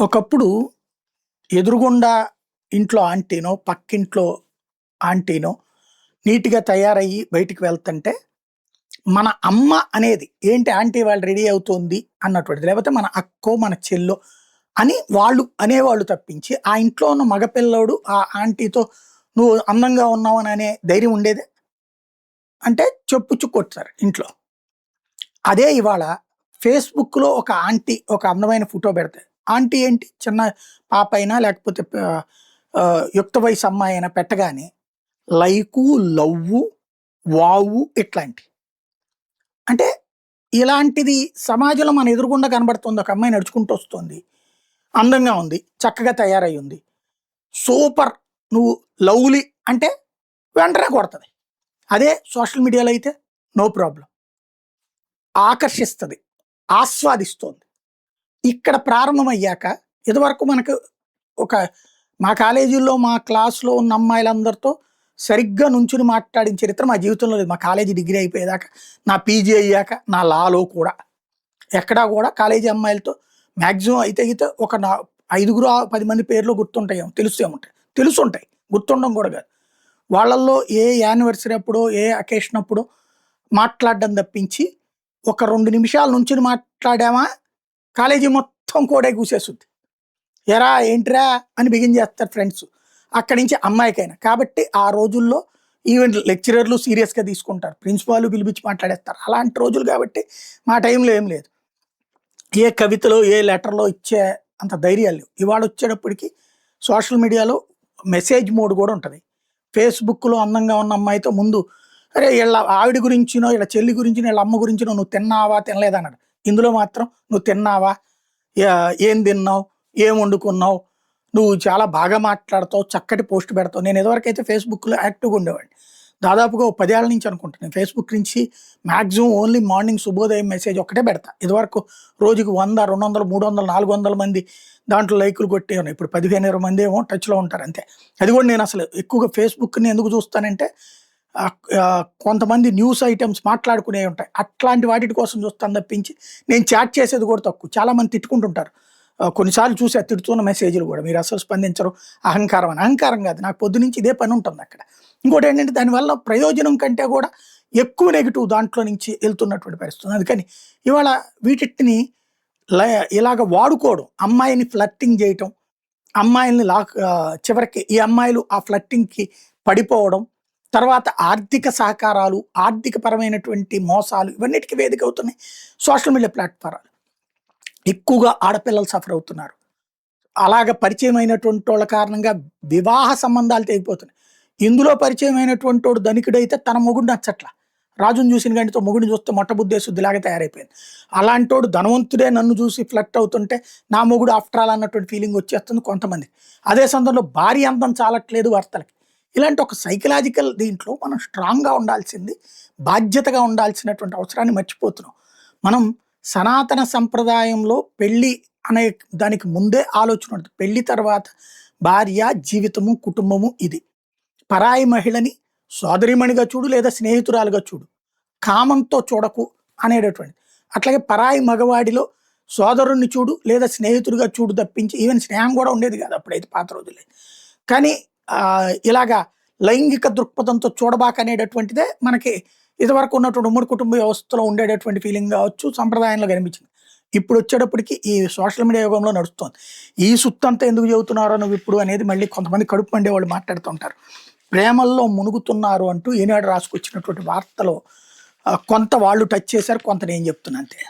ఒకప్పుడు ఎదురుగుండా ఇంట్లో ఆంటీనో, పక్కింట్లో ఆంటీనో నీట్‌గా తయారయ్యి బయటికి వెళ్తుంటే, మన అమ్మ అనేది ఏంటి ఆంటీ ఇవాళ రెడీ అవుతోంది అన్నటువంటిది. లేపోతే మన అక్కో, మన చెల్లో అని వాళ్ళు అనేవాళ్ళు తప్పించి, ఆ ఇంట్లో ఉన్న మగ పిల్లోడు ఆ ఆంటీతో "నువ్వు అందంగా ఉన్నావు" అని అనే ధైర్యం ఉండేదా? అంటే చెప్పుచ్చు కొడతారు ఇంట్లో. అదే ఇవాళ ఫేస్‌బుక్‌లో ఒక ఆంటీ ఒక అందమైన ఫోటో పెడతది. ఆంటీ ఏంటి చిన్న పాపైనా లేకపోతే యుక్త వయసు అమ్మాయైనా పెట్టగానే లైకు, లవ్వు, వావు ఇట్లాంటియి. అంటే ఇలాంటిది సమాజంలో మన ఎదురుగుండా కనబడుతుంది. ఒక అమ్మాయి నడుచుకుంటూ వస్తుంది. అందంగా ఉంది. చక్కగా తయారై ఉంది. సూపర్ నువ్వు లవ్లీ అంటే వెంటనే కొడతది. అదే సోషల్ మీడియాలో అయితే నో ప్రాబ్లమ్. ఆకర్షిస్తది. ఆస్వాదిస్తోంది. ఇక్కడ ప్రారంభమయ్యాక ఇదివరకు మనకు ఒక మా కాలేజీల్లో, మా క్లాస్‌లో ఉన్న అమ్మాయిలందరితో సరిగ్గా నుంచుని మాట్లాడిన చరిత్ర మా జీవితంలో లేదు. మా కాలేజీ డిగ్రీ అయిపోయేదాకా, నా పీజీ అయ్యాక, నా లాలో కూడా. ఎక్కడా కూడా కాలేజీ అమ్మాయిలతో మాక్సిమం అయితే గితే ఒక ఐదుగురు, 10 మంది పేర్లు గుర్తుంటాయేమో, తెలుస్తేముంటాయి. తెలుసుంటాయి. గుర్తుండడం కూడా కాదు. వాళ్ళల్లో ఏ యానివర్సరీ అప్పుడో, ఏ అకేషన్ అప్పుడో మాట్లాడడం తప్పించి, ఒక 2 నిమిషాలు నుంచుని మాట్లాడామా, కాలేజీ మొత్తం కోడై కూసేసుద్ది. "ఏరా ఏంట్రా" అని బిగించేస్తారు ఫ్రెండ్స్. అక్కడి నుంచి అమ్మాయికైనా. కాబట్టి ఆ రోజుల్లో ఈవెన్ లెక్చరర్లు సీరియస్‌గా తీసుకుంటారు. ప్రిన్సిపాల్ పిలిపించి మాట్లాడేస్తారు. అలాంటి రోజులు కాబట్టి మా టైంలో ఏం లేదు. ఏ కవితలో, ఏ లెటర్‌లో ఇచ్చే అంత ధైర్యాలు లేవు. ఇవాళొచ్చేటప్పటికి సోషల్ మీడియాలో మెసేజ్ మోడ్ కూడా ఉంటది. ఫేస్‌బుక్‌లో అందంగా ఉన్న అమ్మాయితో ముందు అరే! ఈళ్ళ ఆవిడ గురించినో, ఈళ్ళ చెల్లి గురించినో, ఈళ్ళ అమ్మ గురించినో "నువ్వు తిన్నావా? తినలేదా?" అన్నాడు. ఇందులో మాత్రం "నువ్వు తిన్నావా? ఏం తిన్నావు? ఏం వండుకున్నావు? నువ్వు చాలా బాగా మాట్లాడతావు, చక్కటి పోస్ట్ పెడతావు." నేను ఇదివరకైతే ఫేస్‌బుక్‌లో యాక్టివ్‌గా ఉండేవాడిని. దాదాపుగా ఓ 10 ఏళ్ల నుంచి అనుకుంటా. నేను ఫేస్‌బుక్ నుంచి మాక్సిమం ఓన్లీ మార్నింగ్ శుభోదయం మెసేజ్ ఒక్కటే పెడతా. ఇదివరకు రోజుకి 100, 200, 300, 400 మంది దాంట్లో లైకులు కొట్టేవాడిని. ఇప్పుడు 15, 20 మంది ఏమో టచ్‌లో ఉంటారు అంతే. అది కూడా నేను అసలు ఎక్కువగా ఫేస్‌బుక్‌ని ఎందుకు చూస్తానంటే కొంతమంది న్యూస్ ఐటెమ్స్ మాట్లాడుకునేవి ఉంటాయి. అట్లాంటి వాటిటి కోసం చూస్తాను తప్పించి, నేను చాట్ చేసేది కూడా తక్కువ. చాలామంది తిట్టుకుంటుంటారు. కొన్నిసార్లు చూసా తిడుతున్న మెసేజ్‌లు కూడా. మీరు అసలు స్పందించరు, అహంకారం అని. అహంకారం కాదు. నాకు పొద్దునుంచి ఇదే పని ఉంటుందక్కడ. ఇంకోటేంటంటే దానివల్ల ప్రయోజనం కంటే కూడా ఎక్కువ నెగెటివ్ దాంట్లో నుంచి ఎళ్తున్నటువంటి పరిస్థితి ఉంది. అందుకని ఇవాళ వీటిటిని ల ఇలాగ వాడుకోవడం, అమ్మాయిని ఫ్లర్టింగ్ చేయటం, అమ్మాయిల్ని చివరికి ఈ అమ్మాయిలు ఆ ఫ్లర్టింగ్‌కి పడిపోవడం, తర్వాత ఆర్థిక సహకారాలు, ఆర్థికపరమైనటువంటి మోసాలు ఇవన్నిటికి వేదిక అవుతున్నాయి సోషల్ మీడియా ప్లాట్‌ఫారాలు. ఎక్కువగా ఆడపిల్లలు సఫర్ అవుతున్నారు. అలాగ పరిచయమైనటువంటోళ్ళ కారణంగా వివాహ సంబంధాలు తెగిపోతున్నాయి. ఇందులో పరిచయమైనటువంటోడు ధనికుడైతే తన మొగుడు నచ్చట్ల. రాజుని చూసిన గంటతో మొగుడిని చూస్తే మొట్టబుద్ధేసుద్దిలాగా తయారైపోయింది. అలాంటోడు ధనవంతుడే నన్ను చూసి ఫ్లర్ట్ అవుతుంటే, నా మొగుడు ఆఫ్టర్ ఆల్ అన్నటువంటి ఫీలింగ్ వచ్చేస్తుంది కొంతమందికి. అదే సందర్భంలో భార్య అందం చాలట్లేదు భర్తలకి. ఇలాంటి ఒక సైకలాజికల్ దీంట్లో మనం స్ట్రాంగ్‌గా ఉండాల్సింది, బాధ్యతగా ఉండాల్సినటువంటి అవసరాన్ని మర్చిపోతున్నాం. మనం సనాతన సంప్రదాయంలో పెళ్లి అనే దానికి ముందే ఆలోచన ఉంటది. పెళ్లి తర్వాత భార్య, జీవితము, కుటుంబము ఇది. పరాయి మహిళని సోదరీమణిగా చూడు లేదా స్నేహితురాలుగా చూడు. కామంతో చూడకు అనేటటువంటిది. అట్లాగే పరాయి మగవాడిలో సోదరుడిని చూడు లేదా స్నేహితుడిగా చూడు తప్పించి ఈవెన్ స్నేహం కూడా ఉండేది కాదు అప్పుడైతే పాత రోజుల్లో. కానీ ఇలాగా లైంగిక దృక్పథంతో చూడబాకనేటటువంటిదే మనకి ఇదివరకు ఉన్నటువంటి ఉమ్మడి కుటుంబ వ్యవస్థలో ఉండేటటువంటి ఫీలింగ్ కావచ్చు, సంప్రదాయంలో కనిపించింది. ఇప్పుడొచ్చేటప్పటికి ఈ సోషల్ మీడియా యుగంలో నడుస్తోంది. ఈ సుత్తంతా ఎందుకు చెబుతున్నారో నువ్విప్పుడు అనేది మళ్ళీ కొంతమంది కడుపు మండేవాళ్ళు మాట్లాడుతుంటారు. ప్రేమల్లో మునుగుతున్నారు అంటూ ఈనాడు రాసుకొచ్చినటువంటి వార్తలో కొంత వాళ్ళు టచ్ చేశారు. కొంత నేను చెప్తున్నా అంతే.